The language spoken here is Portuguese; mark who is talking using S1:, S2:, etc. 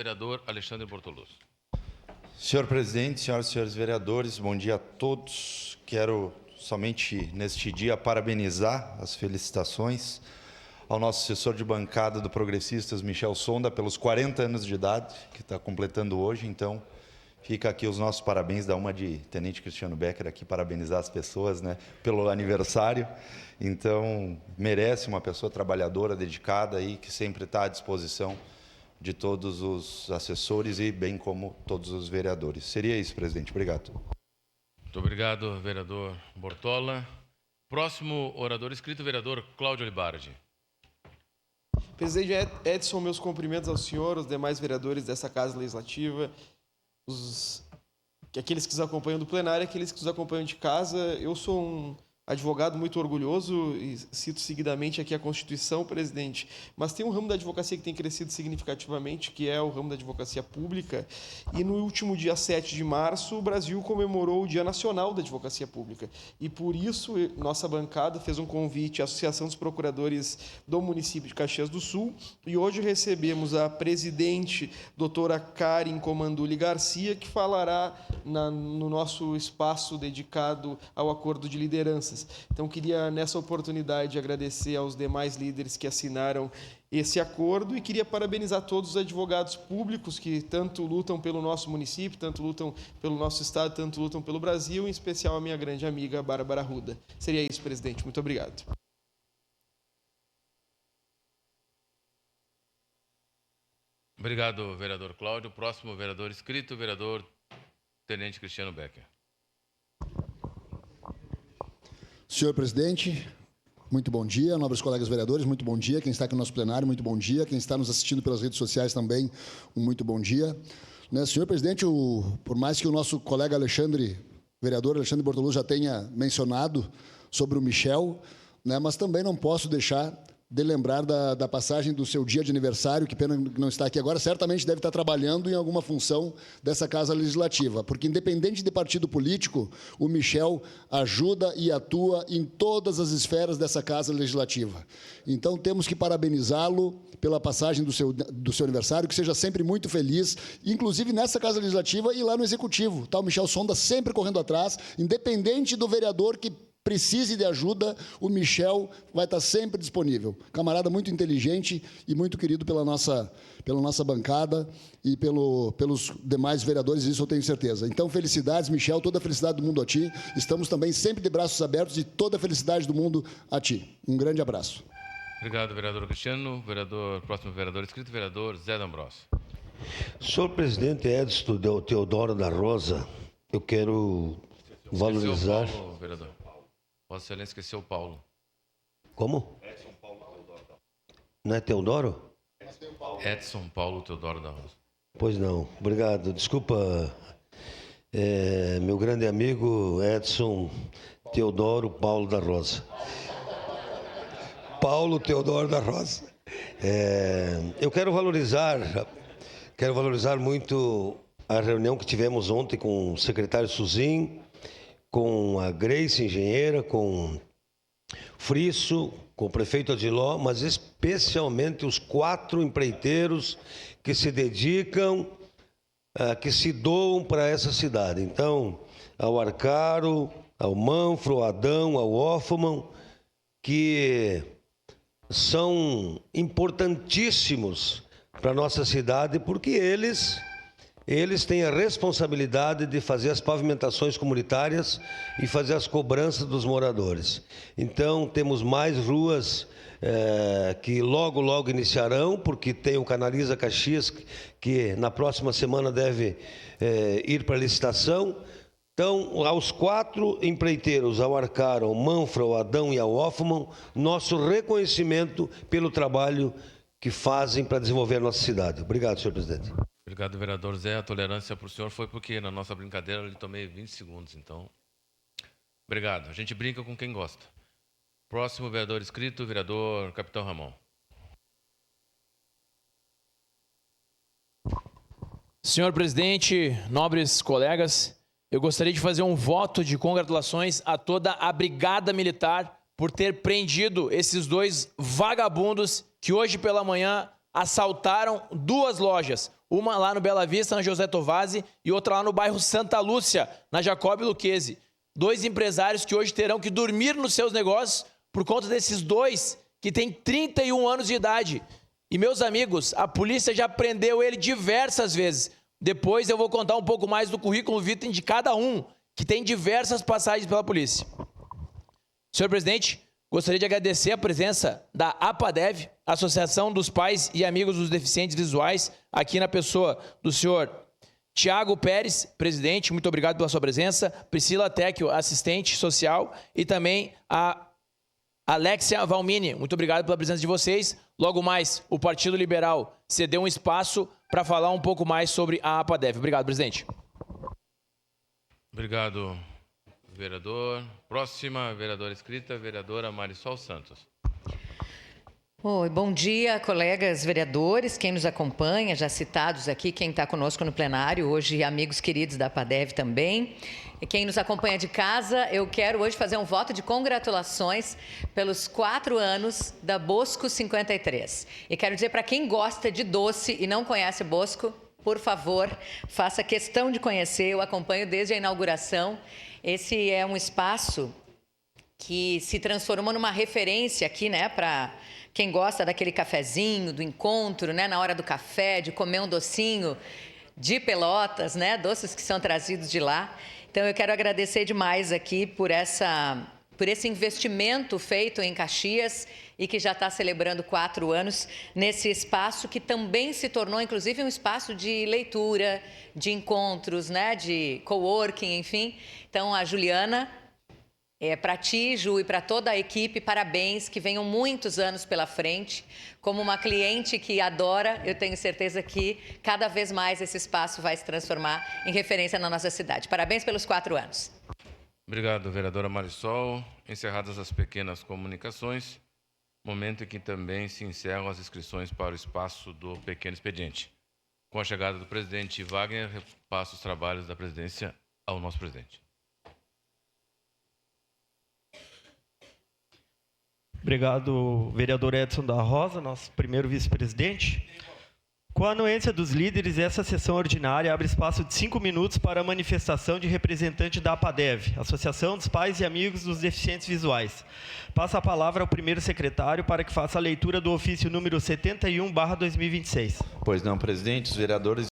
S1: Vereador Alexandre Bortoluzzo.
S2: Senhor presidente, senhoras e senhores vereadores, bom dia a todos. Quero somente neste dia parabenizar as felicitações ao nosso assessor de bancada do Progressistas, Michel Sonda, pelos 40 anos de idade que está completando hoje. Então, fica aqui os nossos parabéns, da uma de Tenente Cristiano Becker aqui, parabenizar as pessoas, né, pelo aniversário. Então, merece uma pessoa trabalhadora, dedicada aí, que sempre está à disposição de todos os assessores e bem como todos os vereadores. Seria isso, presidente. Obrigado.
S1: Muito obrigado, vereador Bortola. Próximo orador inscrito, vereador Cláudio Libardi.
S3: Presidente Edson, meus cumprimentos ao senhor, aos demais vereadores dessa Casa Legislativa, aqueles que nos acompanham do plenário, aqueles que nos acompanham de casa. Eu sou um advogado muito orgulhoso e cito seguidamente aqui a Constituição, presidente, mas tem um ramo da advocacia que tem crescido significativamente, que é o ramo da advocacia pública, e no último dia 7 de março o Brasil comemorou o Dia Nacional da Advocacia Pública, e por isso nossa bancada fez um convite à Associação dos Procuradores do município de Caxias do Sul, e hoje recebemos a presidente, doutora Karen Comanduli Garcia, que falará no nosso espaço dedicado ao acordo de lideranças. Então, queria, nessa oportunidade, agradecer aos demais líderes que assinaram esse acordo e queria parabenizar todos os advogados públicos que tanto lutam pelo nosso município, tanto lutam pelo nosso estado, tanto lutam pelo Brasil, em especial a minha grande amiga Bárbara Arruda. Seria isso, presidente. Muito obrigado.
S1: Obrigado, vereador Cláudio. Próximo vereador inscrito, vereador Tenente Cristiano Becker.
S4: Senhor presidente, muito bom dia. Nobres colegas vereadores, muito bom dia. Quem está aqui no nosso plenário, muito bom dia. Quem está nos assistindo pelas redes sociais também, um muito bom dia. Senhor presidente, por mais que o nosso colega vereador Alexandre Bortoluzzo já tenha mencionado sobre o Michel, mas também não posso deixar de lembrar da passagem do seu dia de aniversário, que pena que não está aqui agora, certamente deve estar trabalhando em alguma função dessa Casa Legislativa, porque independente de partido político, o Michel ajuda e atua em todas as esferas dessa Casa Legislativa. Então, temos que parabenizá-lo pela passagem do seu aniversário, que seja sempre muito feliz, inclusive nessa Casa Legislativa e lá no Executivo. Tá? O Michel Sonda sempre correndo atrás, independente do vereador que precise de ajuda, o Michel vai estar sempre disponível. Camarada muito inteligente e muito querido pela nossa bancada e pelos demais vereadores, isso eu tenho certeza. Então, felicidades, Michel, toda a felicidade do mundo a ti. Estamos também sempre de braços abertos e toda a felicidade do mundo a ti. Um grande abraço.
S1: Obrigado, vereador Cristiano. Próximo vereador inscrito, vereador Zé D'Ambrosio.
S5: Senhor presidente Edson Teodoro da Rosa, eu quero valorizar...
S1: Esqueceu o Paulo, vereador. Vossa Excelência esqueceu o Paulo.
S5: Como? Não é Teodoro?
S1: Edson Paulo Teodoro da Rosa.
S5: Pois não, obrigado. Desculpa, meu grande amigo Edson Teodoro Paulo da Rosa. Paulo Teodoro da Rosa. Eu quero valorizar muito a reunião que tivemos ontem com o secretário Suzin, com a Grace, engenheira, com Frisso, com o prefeito Adiló, mas especialmente os 4 empreiteiros que se dedicam, que se doam para essa cidade. Então, ao Arcaro, ao Manfro, ao Adão, ao Hoffman, que são importantíssimos para a nossa cidade, porque eles têm a responsabilidade de fazer as pavimentações comunitárias e fazer as cobranças dos moradores. Então, temos mais ruas que logo iniciarão, porque tem o Canaliza Caxias, que na próxima semana deve ir para a licitação. Então, aos 4 empreiteiros, ao Arcaro, ao Manfra, ao Adão e ao Hoffman, nosso reconhecimento pelo trabalho que fazem para desenvolver a nossa cidade. Obrigado, senhor presidente.
S1: Obrigado, vereador Zé. A tolerância para o senhor foi porque na nossa brincadeira eu lhe tomei 20 segundos, então... Obrigado. A gente brinca com quem gosta. Próximo vereador inscrito, vereador Capitão Ramon.
S6: Senhor presidente, nobres colegas, eu gostaria de fazer um voto de congratulações a toda a Brigada Militar por ter prendido esses 2 vagabundos que hoje pela manhã assaltaram 2 lojas. Uma lá no Bela Vista, na José Tovazzi, e outra lá no bairro Santa Lúcia, na Jacob Lucchesi. 2 empresários que hoje terão que dormir nos seus negócios por conta desses 2 que têm 31 anos de idade. E, meus amigos, a polícia já prendeu ele diversas vezes. Depois eu vou contar um pouco mais do currículo vitae de cada um, que tem diversas passagens pela polícia. Senhor presidente, gostaria de agradecer a presença da APADEV, Associação dos Pais e Amigos dos Deficientes Visuais, aqui na pessoa do senhor Tiago Pérez, presidente, muito obrigado pela sua presença, Priscila Tecchio, assistente social, e também a Alexia Valmini, muito obrigado pela presença de vocês. Logo mais, o Partido Liberal cedeu um espaço para falar um pouco mais sobre a APADEV. Obrigado, presidente.
S1: Obrigado, vereador. Próxima vereadora inscrita, vereadora Marisol Santos.
S7: Oi, bom dia, colegas vereadores, quem nos acompanha, já citados aqui, quem está conosco no plenário, hoje amigos queridos da APADEV também. E quem nos acompanha de casa, eu quero hoje fazer um voto de congratulações pelos 4 anos da Bosco 53. E quero dizer para quem gosta de doce e não conhece Bosco, por favor, faça questão de conhecer, eu acompanho desde a inauguração. Esse é um espaço que se transformou numa referência aqui, né, para quem gosta daquele cafezinho, do encontro, né, na hora do café, de comer um docinho de Pelotas, né, doces que são trazidos de lá. Então, eu quero agradecer demais aqui por esse investimento feito em Caxias e que já está celebrando 4 anos nesse espaço que também se tornou, inclusive, um espaço de leitura, de encontros, né, de coworking, enfim. Então, a Juliana, para ti, Ju, e para toda a equipe, parabéns, que venham muitos anos pela frente. Como uma cliente que adora, eu tenho certeza que cada vez mais esse espaço vai se transformar em referência na nossa cidade. Parabéns pelos 4 anos.
S1: Obrigado, vereadora Marisol. Encerradas as pequenas comunicações, momento em que também se encerram as inscrições para o espaço do pequeno expediente. Com a chegada do presidente Wagner, repasso os trabalhos da presidência ao nosso presidente.
S8: Obrigado, vereador Edson da Rosa, nosso primeiro vice-presidente. Com a anuência dos líderes, essa sessão ordinária abre espaço de 5 minutos para a manifestação de representante da APADEV, Associação dos Pais e Amigos dos Deficientes Visuais. Passa a palavra ao primeiro secretário para que faça a leitura do ofício número 71/2026.
S2: Pois não, presidente, os vereadores